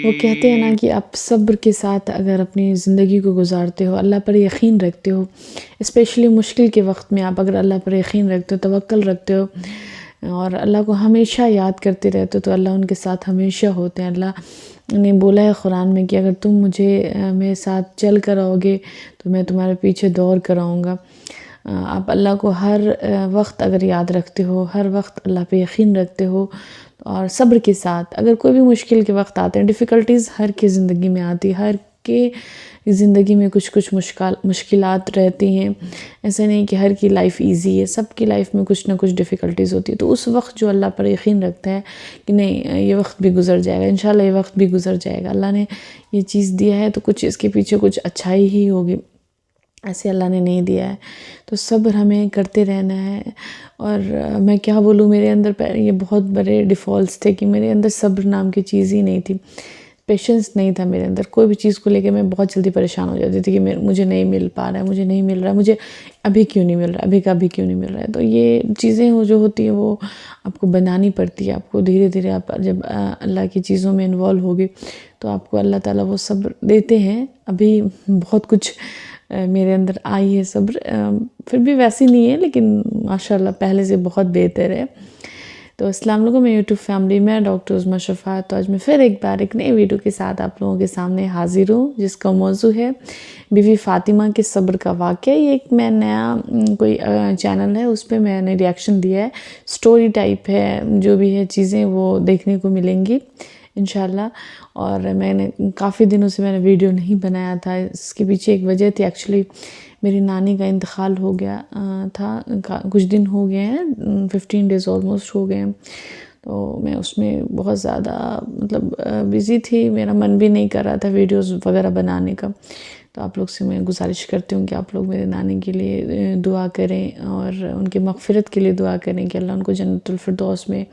वो कहते हैं ना कि आप सब्र के साथ अगर अपनी ज़िंदगी को गुजारते हो, अल्लाह पर यकीन रखते हो, स्पेशली मुश्किल के वक्त में आप अगर अल्लाह पर यकीन रखते हो, तवक्ल रखते हो और अल्लाह को हमेशा याद करते रहते हो, तो अल्लाह उनके साथ हमेशा होते हैं। अल्लाह ने बोला है कुरान में कि अगर तुम मेरे साथ चल कर आओगे तो मैं तुम्हारे पीछे दौड़ कर आऊँगा। आप अल्लाह को हर वक्त अगर याद रखते हो, हर वक्त अल्लाह पे यकीन रखते हो और सब्र के साथ अगर कोई भी मुश्किल के वक्त आते हैं, डिफ़िकल्टीज़ हर की ज़िंदगी में आती, हर के ज़िंदगी में कुछ मुश्किलात रहती हैं। ऐसा नहीं कि हर की लाइफ इजी है, सबकी लाइफ में कुछ ना कुछ डिफ़िकल्टीज़ होती है। तो उस वक्त जो अल्लाह पर यकीन रखता है कि नहीं, ये वक्त भी गुज़र जाएगा, इंशाल्लाह ये वक्त भी गुज़र जाएगा, अल्लाह ने ये चीज़ दिया है तो कुछ इसके पीछे कुछ अच्छाई ही होगी, ऐसे अल्लाह ने नहीं दिया है। तो सब्र हमें करते रहना है। और मैं क्या बोलूँ, मेरे अंदर ये बहुत बड़े डिफ़ॉल्ट्स थे कि मेरे अंदर सब्र नाम की चीज़ ही नहीं थी, पेशेंस नहीं था मेरे अंदर। कोई भी चीज़ को लेके मैं बहुत जल्दी परेशान हो जाती थी कि मुझे नहीं मिल पा रहा है, मुझे नहीं मिल रहा है, मुझे अभी क्यों नहीं मिल रहा, अभी का अभी क्यों नहीं मिल रहा है। तो ये चीज़ें जो होती हैं वो आपको बनानी पड़ती है। आपको धीरे धीरे आप जब अल्लाह की चीज़ों में इन्वॉल्व होगी तो आपको अल्लाह ताला वो सब्र देते हैं। अभी बहुत कुछ मेरे अंदर आई है सब्र, फिर भी वैसी नहीं है लेकिन माशाल्लाह पहले से बहुत बेहतर है। तो अस्सलाम वालेकुम यूट्यूब फैमिली, मैं डॉक्टर उज़्मा शफ़ात। तो आज मैं फिर एक बार एक नई वीडियो के साथ आप लोगों के सामने हाजिर हूँ, जिसका मौजू है बीवी फ़ातिमा के सब्र का वाक़या। ये एक मैं नया कोई चैनल है, उस पर मैंने रिएक्शन दिया है, स्टोरी टाइप है, जो भी है चीज़ें वो देखने को मिलेंगी इंशाल्लाह। और मैंने काफ़ी दिनों से मैंने वीडियो नहीं बनाया था, इसके पीछे एक वजह थी। एक्चुअली मेरी नानी का इंतकाल हो गया था, कुछ दिन हो गए हैं, 15 डेज़ ऑलमोस्ट हो गए हैं। तो मैं उसमें बहुत ज़्यादा मतलब बिज़ी थी, मेरा मन भी नहीं कर रहा था वीडियोस वगैरह बनाने का। तो आप लोग से मैं गुजारिश करती हूँ कि आप लोग मेरे नानी के लिए दुआ करें और उनकी मग़फ़िरत के लिए दुआ करें कि अल्लाह उनको जन्नतुल फ़िरदौस में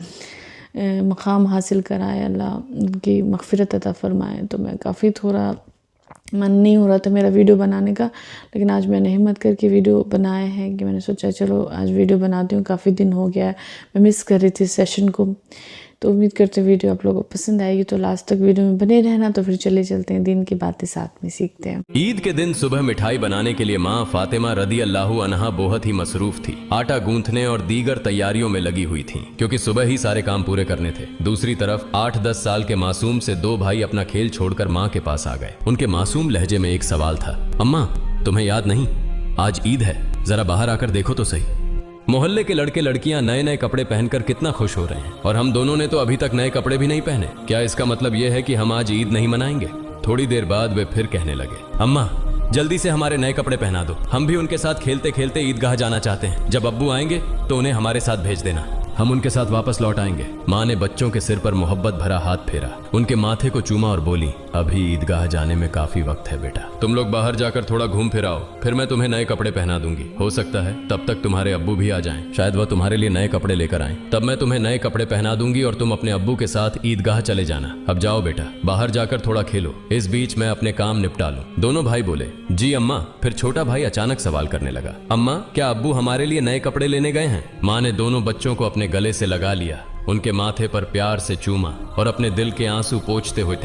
मक़ाम हासिल कराए, अल्लाह उनकी मग़फ़िरत अता फ़रमाए। तो मैं काफ़ी थोड़ा मन नहीं हो रहा था मेरा वीडियो बनाने का, लेकिन आज मैंने हिम्मत करके वीडियो बनाया है कि मैंने सोचा चलो आज वीडियो बनाती हूँ। काफ़ी दिन हो गया है, मैं मिस कर रही थी सेशन को। तो उम्मीद करते वीडियो आप लोगों को पसंद आएगी, तो लास्ट तक वीडियो में बने रहना। तो फिर चलते हैं, दिन की बातें साथ में सीखते हैं। ईद के दिन सुबह मिठाई बनाने के लिए माँ फातिमा रदी अल्लाहु अन्हा बहुत ही मसरूफ थी। आटा गूंथने और दीगर तैयारियों में लगी हुई थी, क्योंकि सुबह ही सारे काम पूरे करने थे। दूसरी तरफ 8-10 साल के मासूम से दो भाई अपना खेल छोड़कर माँ के पास आ गए। उनके मासूम लहजे में एक सवाल था, अम्मा तुम्हें याद नहीं, आज ईद है, जरा बाहर आकर देखो तो सही। मोहल्ले के लड़के लड़कियां नए नए कपड़े पहनकर कितना खुश हो रहे हैं, और हम दोनों ने तो अभी तक नए कपड़े भी नहीं पहने। क्या इसका मतलब यह है कि हम आज ईद नहीं मनाएंगे? थोड़ी देर बाद वे फिर कहने लगे, अम्मा जल्दी से हमारे नए कपड़े पहना दो, हम भी उनके साथ खेलते खेलते ईदगाह जाना चाहते हैं। जब अब्बू आएंगे तो उन्हें हमारे साथ भेज देना, हम उनके साथ वापस लौट आएंगे। माँ ने बच्चों के सिर पर मोहब्बत भरा हाथ फेरा, उनके माथे को चूमा और बोली, अभी ईदगाह जाने में काफी वक्त है बेटा, तुम लोग बाहर जाकर थोड़ा घूम फिर आओ, फिर मैं तुम्हें नए कपड़े पहना दूंगी। हो सकता है तब तक तुम्हारे अब्बू भी आ जाएं, शायद वह तुम्हारे लिए नए कपड़े लेकर आएं, तब मैं तुम्हें नए कपड़े पहना दूंगी और तुम अपने अब्बू के साथ ईदगाह चले जाना। अब जाओ बेटा, बाहर जाकर थोड़ा खेलो, इस बीच मैं अपने काम निपटा लूं। दोनों भाई बोले, जी अम्मा। फिर छोटा भाई अचानक सवाल करने लगा, अम्मा क्या अब्बू हमारे लिए नए कपड़े लेने गए हैं? माँ ने दोनों बच्चों को अपने गले से लगा लिया, उनके माथे पर प्यार से चूमा और अपने दिल के आंसू पोंछते हुए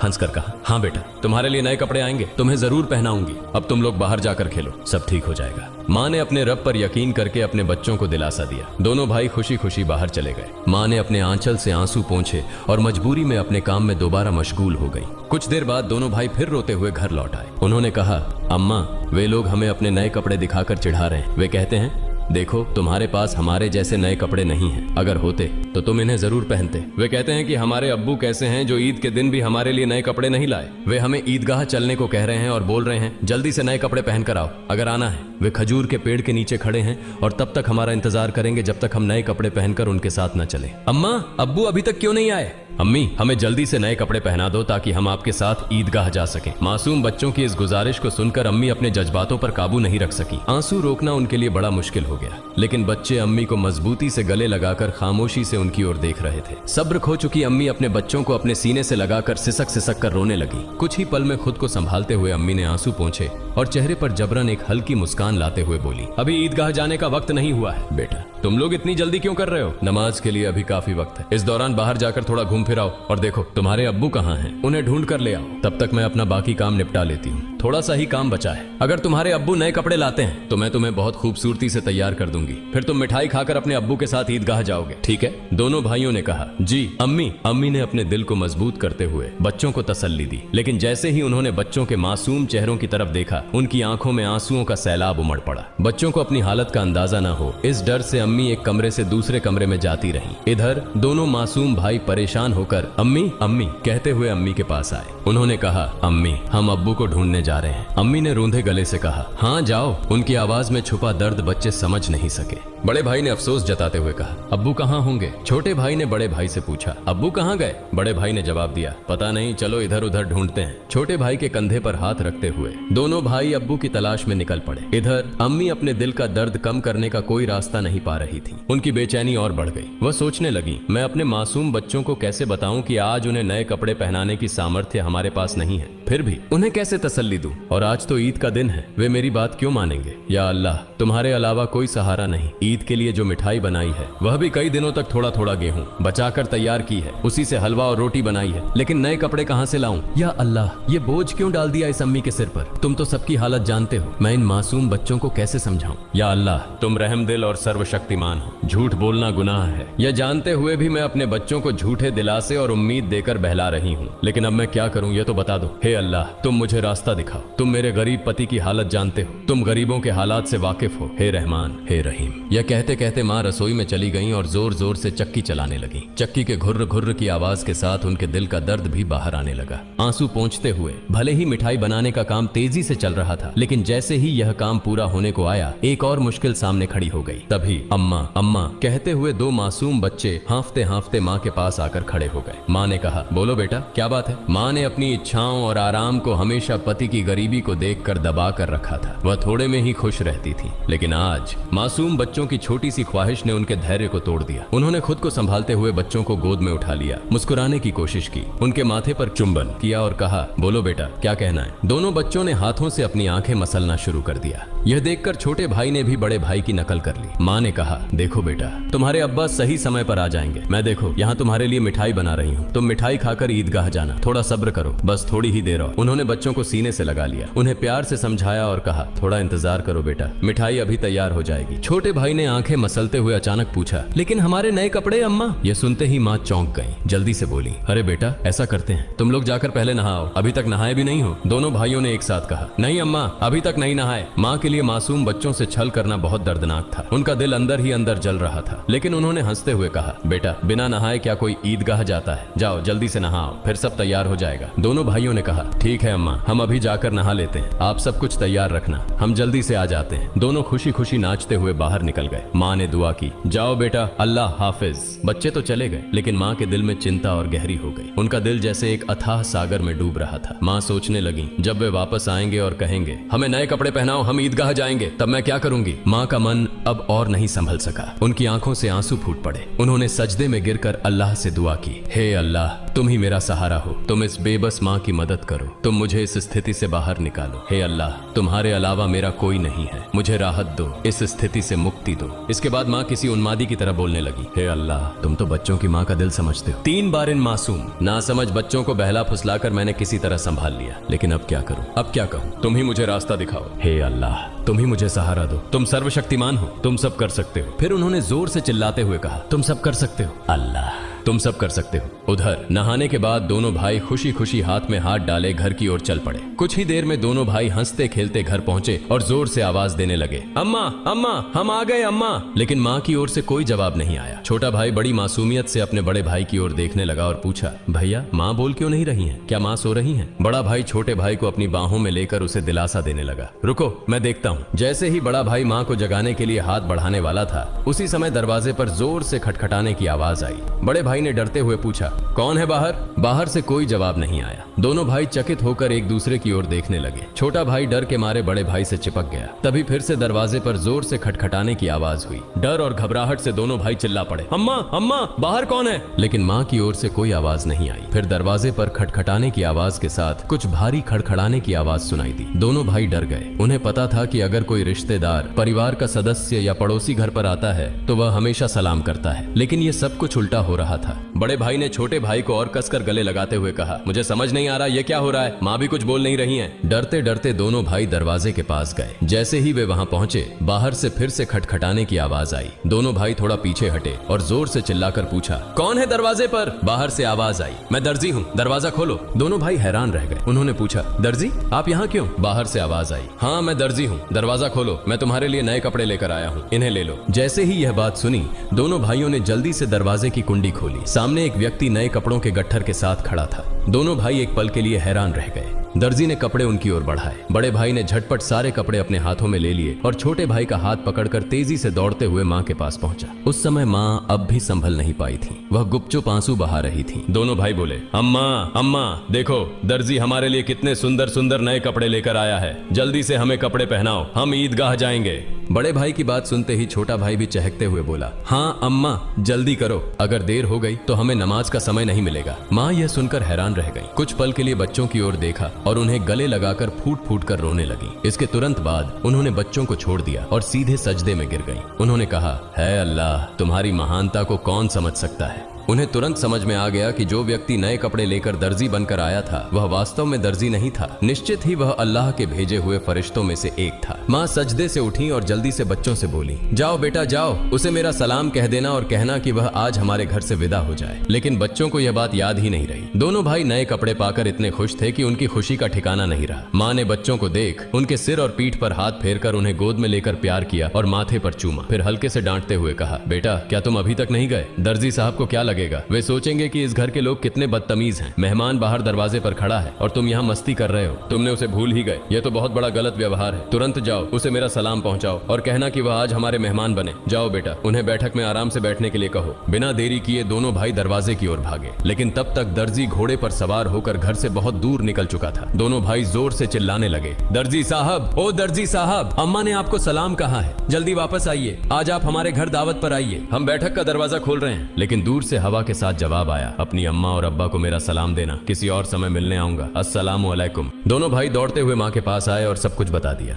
हंसकर कहा, हाँ बेटा तुम्हारे लिए नए कपड़े आएंगे, तुम्हें जरूर पहनाऊंगी, अब तुम लोग बाहर जाकर खेलो, सब ठीक हो जाएगा। माँ ने अपने रब पर यकीन करके अपने बच्चों को दिलासा दिया। दोनों भाई खुशी खुशी बाहर चले गए। माँ ने अपने आंचल से आंसू पोंछे और मजबूरी में अपने काम में दोबारा मशगूल हो गई। कुछ देर बाद दोनों भाई फिर रोते हुए घर लौट आए। उन्होंने कहा, अम्मा वे लोग हमें अपने नए कपड़े दिखाकर चिढ़ा रहे हैं। वे कहते हैं देखो तुम्हारे पास हमारे जैसे नए कपड़े नहीं हैं, अगर होते तो तुम इन्हें जरूर पहनते। वे कहते हैं कि हमारे अब्बू कैसे हैं जो ईद के दिन भी हमारे लिए नए कपड़े नहीं लाए। वे हमें ईदगाह चलने को कह रहे हैं और बोल रहे हैं जल्दी से नए कपड़े पहन कर आओ, अगर आना है। वे खजूर के पेड़ के नीचे खड़े हैं और तब तक हमारा इंतजार करेंगे जब तक हम नए कपड़े पहनकर उनके साथ न चले। अम्मा अब्बू अभी तक क्यों नहीं आए? अम्मी हमें जल्दी से नए कपड़े पहना दो ताकि हम आपके साथ ईदगाह जा सकें। मासूम बच्चों की इस गुजारिश को सुनकर अम्मी अपने जज्बातों पर काबू नहीं रख सकी। आंसू रोकना उनके लिए बड़ा मुश्किल हो गया, लेकिन बच्चे अम्मी को मजबूती से गले लगाकर खामोशी से उनकी ओर देख रहे थे। सब्र खो चुकी अम्मी अपने बच्चों को अपने सीने से लगाकर सिसक सिसक कर रोने लगी। कुछ ही पल में खुद को संभालते हुए अम्मी ने आंसू पोंछे और चेहरे पर जबरन एक हल्की मुस्कान लाते हुए बोली, अभी ईदगाह जाने का वक्त नहीं हुआ है बेटा, तुम लोग इतनी जल्दी क्यों कर रहे हो? नमाज के लिए अभी काफी वक्त है। इस दौरान बाहर जाकर थोड़ा घूम फिर आओ और देखो तुम्हारे अब्बू कहाँ हैं, उन्हें ढूंढ कर ले आओ। तब तक मैं अपना बाकी काम निपटा लेती हूँ। थोड़ा सा ही काम बचा है। अगर तुम्हारे अब्बू नए कपड़े लाते हैं तो मैं तुम्हें बहुत खूबसूरती से तैयार कर दूंगी। फिर तुम मिठाई खाकर अपने अब्बू के साथ ईदगाह जाओगे, ठीक है? दोनों भाइयों ने कहा, जी अम्मी। अम्मी ने अपने दिल को मजबूत करते हुए बच्चों को तसल्ली दी, लेकिन जैसे ही उन्होंने बच्चों के मासूम चेहरों की तरफ देखा, उनकी आंखों में आंसुओं का सैलाब उमड़ पड़ा। बच्चों को अपनी हालत का अंदाजा न हो, इस डर से अम्मी एक कमरे से दूसरे कमरे में जाती रही। इधर दोनों मासूम भाई परेशान होकर अम्मी अम्मी कहते हुए अम्मी के पास आए। उन्होंने कहा, अम्मी हम अब्बू को ढूंढने जा रहे हैं। अम्मी ने रूंधे गले से कहा, हाँ जाओ। उनकी आवाज में छुपा दर्द बच्चे समझ नहीं सके। बड़े भाई ने अफसोस जताते हुए कहा, अब्बू कहाँ होंगे? छोटे भाई ने बड़े भाई से पूछा, अब्बू कहाँ गए? बड़े भाई ने जवाब दिया, पता नहीं, चलो इधर उधर ढूंढते हैं। छोटे भाई के कंधे पर हाथ रखते हुए दोनों भाई अब्बू की तलाश में निकल पड़े। इधर अम्मी अपने दिल का दर्द कम करने का कोई रास्ता नहीं पा रही थी। उनकी बेचैनी और बढ़ गई। वह सोचने लगी, मैं अपने मासूम बच्चों को कैसे बताऊं कि आज उन्हें नए कपड़े पहनाने की सामर्थ्य हमारे पास नहीं है, फिर भी उन्हें कैसे तसल्ली दूं? और आज तो ईद का दिन है, वे मेरी बात क्यों मानेंगे? या अल्लाह, तुम्हारे अलावा कोई सहारा नहीं। ईद के लिए जो मिठाई बनाई है वह भी कई दिनों तक थोड़ा थोड़ा गेहूं बचाकर तैयार की है, उसी से हलवा और रोटी बनाई है, लेकिन नए कपड़े कहां से लाऊं? या अल्लाह, ये बोझ क्यों डाल दिया इस अम्मी के सिर पर? तुम तो सबकी हालत जानते हो, मैं इन मासूम बच्चों को कैसे समझाऊं? या अल्लाह, तुम रहमदिल और सर्वशक्तिमान हो। झूठ बोलना गुनाह है, यह जानते हुए भी मैं अपने बच्चों को झूठे दिलासे और उम्मीद देकर बहला रही हूँ, लेकिन अब मैं क्या करूँ ये तो बता दो। हे अल्लाह, तुम मुझे रास्ता दिखाओ। तुम मेरे गरीब पति की हालत जानते हो, तुम गरीबों के हालात से वाकिफ हो। हे रहमान, हे रहीम। यह कहते कहते माँ रसोई में चली गईं और जोर जोर से चक्की चलाने लगी। चक्की के घुर्र घुर्र की आवाज के साथ उनके दिल का दर्द भी बाहर आने लगा। आंसू पोंछते हुए, भले ही मिठाई बनाने का काम तेजी से चल रहा था, लेकिन जैसे ही यह काम पूरा होने को आया, एक और मुश्किल सामने खड़ी हो गई। तभी अम्मा अम्मा कहते हुए दो मासूम बच्चे हांफते हांफते माँ के पास आकर खड़े हो गए। माँ ने कहा, बोलो बेटा, क्या बात है? माँ ने अपनी इच्छाओं और आराम को हमेशा पति की गरीबी को देखकर दबा कर रखा था। वह थोड़े में ही खुश रहती थी, लेकिन आज मासूम बच्चों की छोटी सी ख्वाहिश ने उनके धैर्य को तोड़ दिया। उन्होंने खुद को संभालते हुए बच्चों को गोद में उठा लिया, मुस्कुराने की कोशिश की, उनके माथे पर चुंबन किया और कहा, बोलो बेटा, क्या कहना है? दोनों बच्चों ने हाथों से अपनी आंखें मसलना शुरू कर दिया। यह देखकर छोटे भाई ने भी बड़े भाई की नकल कर ली। माँ ने कहा, देखो बेटा, तुम्हारे अब्बा सही समय पर आ जाएंगे। मैं देखो यहाँ तुम्हारे लिए मिठाई बना रही हूँ, तुम मिठाई खाकर ईदगाह जाना। थोड़ा सब्र करो, बस थोड़ी ही देर और। उन्होंने बच्चों को सीने से लगा लिया, उन्हें प्यार से समझाया और कहा, थोड़ा इंतजार करो बेटा, मिठाई अभी तैयार हो जाएगी। छोटे भाई ने आंखें मसलते हुए अचानक पूछा, लेकिन हमारे नए कपड़े अम्मा? यह सुनते ही माँ चौंक गई, जल्दी से बोली, अरे बेटा, ऐसा करते हैं, तुम लोग जाकर पहले नहाओ, अभी तक नहाए भी नहीं हो। दोनों भाइयों ने एक साथ कहा, नहीं अम्मा, अभी तक नहीं नहाए। माँ के लिए मासूम बच्चों से छल करना बहुत दर्दनाक था। उनका दिल अंदर ही अंदर जल रहा था, लेकिन उन्होंने हंसते हुए कहा, बेटा, बिना नहाए क्या कोई ईदगाह जाता है? जाओ जल्दी से नहाओ, फिर सब तैयार हो जाएगा। दोनों भाइयों ने कहा, ठीक है अम्मा, हम अभी जाकर नहा लेते हैं, आप सब कुछ तैयार रखना, हम जल्दी से आ जाते हैं। दोनों खुशी खुशी नाचते हुए बाहर निकल गए। माँ ने दुआ की, जाओ बेटा, अल्लाह हाफिज। बच्चे तो चले गए, लेकिन माँ के दिल में चिंता और गहरी हो गई। उनका दिल जैसे एक अथाह सागर में डूब रहा था। माँ सोचने लगी, जब वे वापस आएंगे और कहेंगे, हमें नए कपड़े पहनाओ, हम ईदगाह जाएंगे, तब मैं क्या करूंगी? माँ का मन अब और नहीं संभल सका, उनकी आंखों से आंसू फूट पड़े। उन्होंने सजदे में गिरकर अल्लाह से दुआ की, हे अल्लाह, तुम ही मेरा सहारा हो, तुम इस बेबस माँ की मदद करो, तुम मुझे इस स्थिति से बाहर निकालो। हे अल्लाह, तुम्हारे अलावा मेरा कोई नहीं है, मुझे राहत दो, इस स्थिति से मुक्ति दो। इसके बाद माँ किसी उन्मादी की तरह बोलने लगी, हे अल्लाह, तुम तो बच्चों की माँ का दिल समझते हो। 3 बार इन मासूम नासमझ बच्चों को बहला फुसलाकर मैंने किसी तरह संभाल लिया, लेकिन अब क्या करूं, अब क्या कहूं? तुम ही मुझे रास्ता दिखाओ। हे अल्लाह, तुम ही मुझे सहारा दो, तुम सर्वशक्तिमान हो, तुम सब कर सकते हो। फिर उन्होंने जोर से चिल्लाते हुए कहा, तुम सब कर सकते हो अल्लाह, तुम सब कर सकते हो। उधर नहाने के बाद दोनों भाई खुशी खुशी हाथ में हाथ डाले घर की ओर चल पड़े। कुछ ही देर में दोनों भाई हंसते खेलते घर पहुंचे और जोर से आवाज देने लगे, अम्मा अम्मा, हम आ गए अम्मा। लेकिन माँ की ओर से कोई जवाब नहीं आया। छोटा भाई बड़ी मासूमियत से अपने बड़े भाई की ओर देखने लगा और पूछा, भैया, माँ बोल क्यों नहीं रही हैं? क्या माँ सो रही हैं? बड़ा भाई छोटे भाई को अपनी बाहों में लेकर उसे दिलासा देने लगा, रुको मैं देखता हूँ। जैसे ही बड़ा भाई माँ को जगाने के लिए हाथ बढ़ाने वाला था, उसी समय दरवाजे पर जोर से खटखटाने की आवाज आई। बड़े भाई ने डरते हुए पूछा, कौन है बाहर? बाहर से कोई जवाब नहीं आया। दोनों भाई चकित होकर एक दूसरे की ओर देखने लगे। छोटा भाई डर के मारे बड़े भाई से चिपक गया। तभी फिर से दरवाजे पर जोर से खटखटाने की आवाज हुई। डर और घबराहट से दोनों भाई चिल्ला पड़े, अम्मा अम्मा बाहर कौन है? लेकिन माँ की ओर से कोई आवाज नहीं आई। फिर दरवाजे पर खटखटाने की आवाज के साथ कुछ भारी खड़खड़ाने की आवाज सुनाई दी। दोनों भाई डर गए। उन्हें पता था कि अगर कोई रिश्तेदार, परिवार का सदस्य या पड़ोसी घर पर आता है तो वह हमेशा सलाम करता है, लेकिन ये सब कुछ उल्टा हो रहा था। बड़े भाई ने छोटे भाई को और कसकर गले लगाते हुए कहा, मुझे समझ नहीं आ रहा ये क्या हो रहा है। माँ भी कुछ बोल नहीं रही हैं। डरते डरते दोनों भाई दरवाजे के पास गए। जैसे ही वे वहां पहुंचे, बाहर से फिर से खटखटाने की आवाज आई। दोनों भाई थोड़ा पीछे हटे और जोर से चिल्लाकर पूछा, कौन है दरवाजे पर? बाहर से आवाज आई, मैं दर्जी हूँ, दरवाजा खोलो। दोनों भाई हैरान रह गए। उन्होंने पूछा, दर्जी आप यहाँ क्यों? बाहर से आवाज आई, हाँ मैं दर्जी हूँ, दरवाजा खोलो, मैं तुम्हारे लिए नए कपड़े लेकर आया हूँ, इन्हें ले लो। जैसे ही यह बात सुनी, दोनों भाइयों ने जल्दी से दरवाजे की कुंडी खोली। सामने एक व्यक्ति नए कपड़ों के गट्ठर के साथ खड़ा था। दोनों भाई एक पल के लिए हैरान रह गए। दर्जी ने कपड़े उनकी ओर बढ़ाए। बड़े भाई ने झटपट सारे कपड़े अपने हाथों में ले लिए और छोटे भाई का हाथ पकड़कर तेजी से दौड़ते हुए माँ के पास पहुंचा। उस समय माँ अब भी संभल नहीं पाई थी। वह गुपचुप आंसू बहा रही थी। दोनों भाई बोले, अम्मा अम्मा देखो, दर्जी हमारे लिए कितने सुंदर सुंदर नए कपड़े लेकर आया है, जल्दी से हमें कपड़े पहनाओ, हम ईदगाह जाएंगे। बड़े भाई की बात सुनते ही छोटा भाई भी चहकते हुए बोला, हाँ अम्मा जल्दी करो, अगर देर हो गई तो हमें नमाज का समय नहीं मिलेगा। माँ यह सुनकर हैरान रह गई। कुछ पल के लिए बच्चों की ओर देखा और उन्हें गले लगाकर फूट फूट कर रोने लगी। इसके तुरंत बाद उन्होंने बच्चों को छोड़ दिया और सीधे सजदे में गिर गईं। उन्होंने कहा, है अल्लाह, तुम्हारी महानता को कौन समझ सकता है। उन्हें तुरंत समझ में आ गया कि जो व्यक्ति नए कपड़े लेकर दर्जी बनकर आया था वह वास्तव में दर्जी नहीं था। निश्चित ही वह अल्लाह के भेजे हुए फरिश्तों में से एक था। माँ सजदे से उठी और जल्दी से बच्चों से बोली, जाओ बेटा जाओ, उसे मेरा सलाम कह देना और कहना कि वह आज हमारे घर से विदा हो जाए। लेकिन बच्चों को यह बात याद ही नहीं रही। दोनों भाई नए कपड़े पाकर इतने खुश थे कि उनकी खुशी का ठिकाना नहीं रहा। माँ ने बच्चों को देख उनके सिर और पीठ पर हाथ फेरकर उन्हें गोद में लेकर प्यार किया और माथे पर चूमा। फिर हल्के से डांटते हुए कहा, बेटा क्या तुम अभी तक नहीं गए? दर्जी साहब को क्या लगेगा? वे सोचेंगे कि इस घर के लोग कितने बदतमीज हैं। मेहमान बाहर दरवाजे पर खड़ा है और तुम यहाँ मस्ती कर रहे हो। तुमने उसे भूल ही गए। यह तो बहुत बड़ा गलत व्यवहार है। तुरंत जाओ, उसे मेरा सलाम पहुंचाओ और कहना कि वह आज हमारे मेहमान बने। जाओ बेटा, उन्हें बैठक में आराम से बैठने के लिए कहो। बिना देरी किए दोनों भाई दरवाजे की ओर भागे। लेकिन तब तक दर्जी घोड़े पर सवार होकर घर से बहुत दूर निकल चुका था। दोनों भाई जोर से चिल्लाने लगे, दर्जी साहब, ओ दर्जी साहब, अम्मा ने आपको सलाम कहा है, जल्दी वापस आइए, आज आप हमारे घर दावत पर आइए, हम बैठक का दरवाजा खोल रहे हैं। लेकिन दूर से हवा के साथ जवाब आया, अपनी अम्मा और अब्बा को मेरा सलाम देना, किसी और समय मिलने आऊंगा, अस्सलामु अलैकुम। दोनों भाई दौड़ते हुए माँ के पास आए और सब कुछ बता दिया।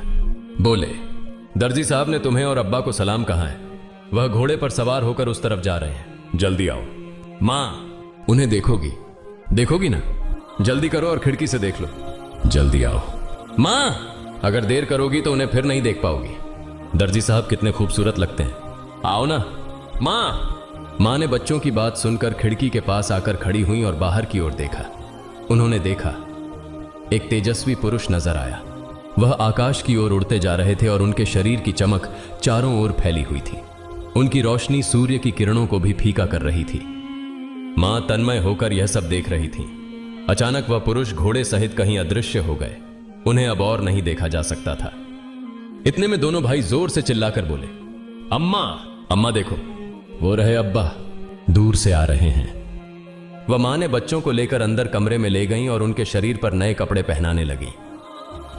बोले, दर्जी साहब ने तुम्हें और अब्बा को सलाम कहा है, वह घोड़े पर सवार होकर उस तरफ जा रहे हैं, जल्दी आओ। माँ, उन्हें देखोगी ना? जल्दी करो और खिड़की से देख लो। जल्दी आओ। माँ, अगर देर करोगी तो उन्हें फिर नहीं देख पाओगी। दर्जी साहब कितने खूबसूरत लगते हैं, आओ ना। माँ ने बच्चों की बात सुनकर खिड़की के पास आकर खड़ी हुई और बाहर की ओर देखा। उन्होंने देखा एक तेजस्वी पुरुष नजर आया। वह आकाश की ओर उड़ते जा रहे थे और उनके शरीर की चमक चारों ओर फैली हुई थी। उनकी रोशनी सूर्य की किरणों को भी फीका कर रही थी। मां तन्मय होकर यह सब देख रही थी। अचानक वह पुरुष घोड़े सहित कहीं अदृश्य हो गए। उन्हें अब और नहीं देखा जा सकता था। इतने में दोनों भाई जोर से चिल्लाकर बोले, अम्मा देखो, वो रहे अब्बा, दूर से आ रहे हैं। वह मां ने बच्चों को लेकर अंदर कमरे में ले गईं और उनके शरीर पर नए कपड़े पहनाने लगी।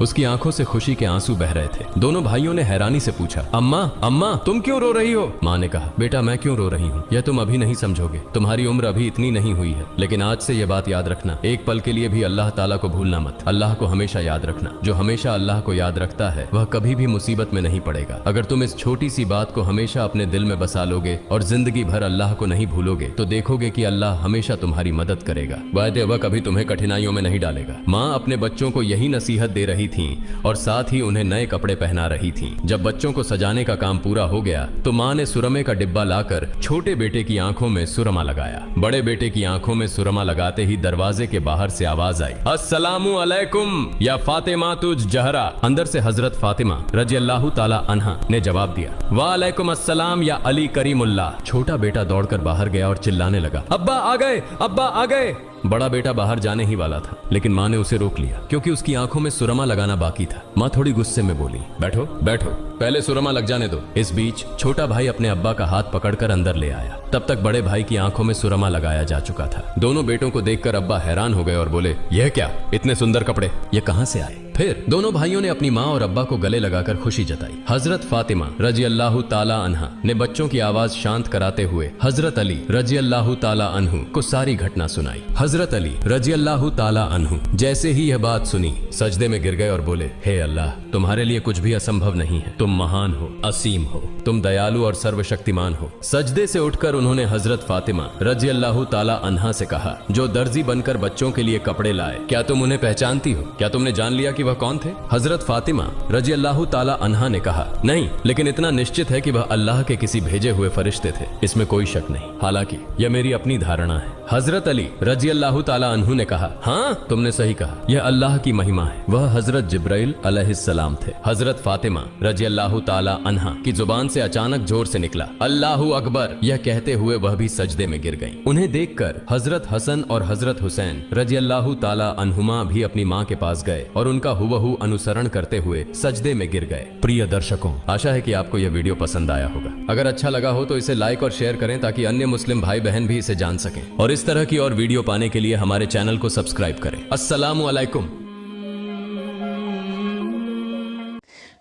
उसकी आंखों से खुशी के आंसू बह रहे थे। दोनों भाइयों ने हैरानी से पूछा, अम्मा तुम क्यों रो रही हो? माँ ने कहा, बेटा मैं क्यों रो रही हूँ यह तुम अभी नहीं समझोगे। तुम्हारी उम्र अभी इतनी नहीं हुई है, लेकिन आज से यह बात याद रखना, एक पल के लिए भी अल्लाह ताला को भूलना मत। अल्लाह को हमेशा याद रखना। जो हमेशा अल्लाह को याद रखता है वह कभी भी मुसीबत में नहीं पड़ेगा। अगर तुम इस छोटी सी बात को हमेशा अपने दिल में बसा लोगे और जिंदगी भर अल्लाह को नहीं भूलोगे तो देखोगे कि अल्लाह हमेशा तुम्हारी मदद करेगा। वायदे वह कभी तुम्हें कठिनाइयों में नहीं डालेगा। माँ अपने बच्चों को यही नसीहत दे रही थी और साथ ही उन्हें नए कपड़े पहना रही थी। जब बच्चों को सजाने का काम पूरा हो गया तो माँ ने सुरमे का डिब्बा लाकर छोटे बेटे की आंखों में सुरमा लगाया। बड़े बेटे की आंखों में सुरमा लगाते ही दरवाजे के बाहर से आवाज आई, अस्सलामु अलैकुम या फातिमा तुझ जहरा। अंदर से हजरत फातिमा रज़ियल्लाहु ताला अन्हा ने जवाब दिया, वालेकुम अस्सलाम या अली करीमुल्लाह। छोटा बेटा दौड़कर बाहर गया और चिल्लाने लगा, अब्बा आ गए, अब्बा आ गए। बड़ा बेटा बाहर जाने ही वाला था, लेकिन माँ ने उसे रोक लिया क्योंकि उसकी आंखों में सुरमा लगाना बाकी था। माँ थोड़ी गुस्से में बोली, बैठो बैठो, पहले सुरमा लग जाने दो। इस बीच छोटा भाई अपने अब्बा का हाथ पकड़कर अंदर ले आया। तब तक बड़े भाई की आंखों में सुरमा लगाया जा चुका था। दोनों बेटों को देखकर अब्बा हैरान हो गए और बोले, यह क्या, इतने सुंदर कपड़े ये कहां से आए? फिर दोनों भाइयों ने अपनी माँ और अब्बा को गले लगाकर खुशी जताई। हजरत फातिमा रजी अल्लाह ताला अन्हा ने बच्चों की आवाज शांत कराते हुए हजरत अली रजी अल्लाह ताला अन्हु को सारी घटना सुनाई। हजरत अली रजी अल्लाह ताला अन्हु जैसे ही यह बात सुनी, सजदे में गिर गए और बोले, हे अल्लाह, तुम्हारे लिए कुछ भी असंभव नहीं है। तुम महान हो, असीम हो, तुम दयालु और सर्वशक्तिमान हो। सजदे से उठकर उन्होंने हजरत फातिमा रजी अल्लाह ताला अन्हा से कहा, जो दर्जी बनकर बच्चों के लिए कपड़े लाए, क्या तुम उन्हें पहचानती हो? क्या तुमने जान लिया कि वह कौन थे? हजरत फातिमा रजी अल्लाह ताला अन्हा ने कहा, नहीं, लेकिन इतना निश्चित है कि वह अल्लाह के किसी भेजे हुए फरिश्ते थे, इसमें कोई शक नहीं। हालांकि यह मेरी अपनी धारणा है। हजरत अली रजी अल्लाह ताला अन्हु ने कहा, हाँ, तुमने सही कहा, यह अल्लाह की महिमा है। वह हजरत जिब्राइल अलैहिस्सलाम थे। हजरत फातिमा रजी अल्लाह ताला अन्हा की जुबान से अचानक जोर से निकला, अल्लाहु अकबर। यह कहते हुए वह भी सजदे में गिर गईं। उन्हें देखकर हजरत हसन और हजरत हुसैन रजी अल्लाह ताला अन्हुमा भी अपनी माँ के पास गए और उनका हुबहू अनुसरण करते हुए सजदे में गिर गए। प्रिय दर्शकों, आशा है कि आपको यह वीडियो पसंद आया होगा। अगर अच्छा लगा हो तो इसे लाइक और शेयर करें ताकि अन्य मुस्लिम भाई बहन भी इसे जान सकें, और इस तरह की और वीडियो पाने के लिए हमारे चैनल को सब्सक्राइब करें। अस्सलामु अलैकुम।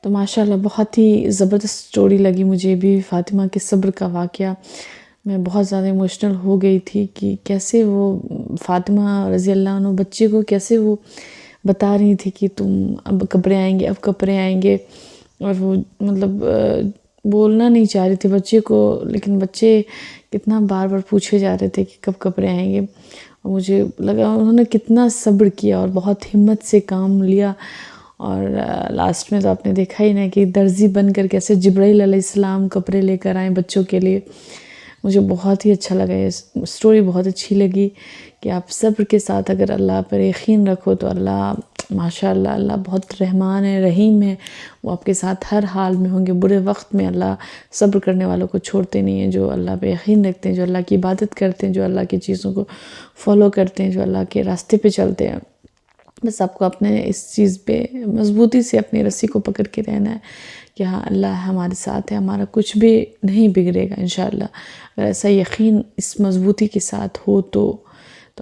तो माशाल्लाह बहुत ही ज़बरदस्त स्टोरी लगी मुझे भी, फ़ातिमा के सब्र का वाक़या। मैं बहुत ज़्यादा इमोशनल हो गई थी कि कैसे वो फ़ातिमा रज़ी अल्लाह अन्हा बच्चे को कैसे वो बता रही थी कि तुम अब कपड़े आएंगे, अब कपड़े आएंगे, और वो मतलब बोलना नहीं चाह रही थी बच्चे को, लेकिन बच्चे कितना बार बार पूछे जा रहे थे कि कब कपड़े आएंगे। और मुझे लगा उन्होंने कितना सब्र किया और बहुत हिम्मत से काम लिया। और लास्ट में तो आपने देखा ही ना कि दर्जी बनकर कैसे जिब्राइल अलैहिस्सलाम कपड़े लेकर आए बच्चों के लिए। मुझे बहुत ही अच्छा लगा, ये स्टोरी बहुत अच्छी लगी कि आप सब्र के साथ अगर अल्लाह पर यकीन रखो तो अल्लाह माशाअल्लाह, अल्लाह बहुत रहमान है, रहीम है। वो आपके साथ हर हाल में होंगे। बुरे वक्त में अल्लाह सब्र करने वालों को छोड़ते नहीं हैं, जो अल्लाह पे यकीन रखते हैं, जो अल्लाह की इबादत करते हैं, जो अल्लाह की चीज़ों को फॉलो करते हैं, जो अल्लाह के रास्ते पे चलते हैं। बस आपको अपने इस चीज़ पे मजबूती से अपनी रस्सी को पकड़ के रहना है कि हाँ, अल्लाह हमारे साथ है, हमारा कुछ भी नहीं बिगड़ेगा इंशाअल्लाह। अगर ऐसा यकीन इस मजबूती के साथ हो तो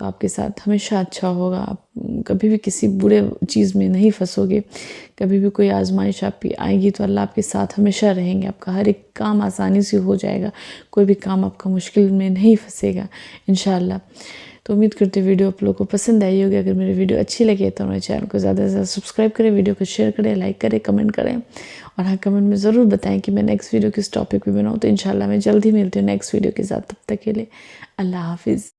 आपके साथ हमेशा अच्छा होगा। आप कभी भी किसी बुरे चीज़ में नहीं फंसोगे। कभी भी कोई आजमाइश आपकी आएगी तो अल्लाह आपके साथ हमेशा रहेंगे। आपका हर एक काम आसानी से हो जाएगा, कोई भी काम आपका मुश्किल में नहीं फंसेगा इंशाअल्लाह। तो उम्मीद करते वीडियो आप लोगों को पसंद आई होगी। अगर मेरी वीडियो अच्छी लगे तो मेरे चैनल को ज़्यादा से ज़्यादा सब्सक्राइब करें, वीडियो को शेयर करें, लाइक करें, कमेंट करें, और हाँ, कमेंट में ज़रूर बताएं कि मैं नेक्स्ट वीडियो किस टॉपिक पे बनाऊँ। तो इंशाल्लाह मैं जल्द ही मिलती हूँ नेक्स्ट वीडियो के साथ। तब तक के लिए अल्लाह हाफिज़।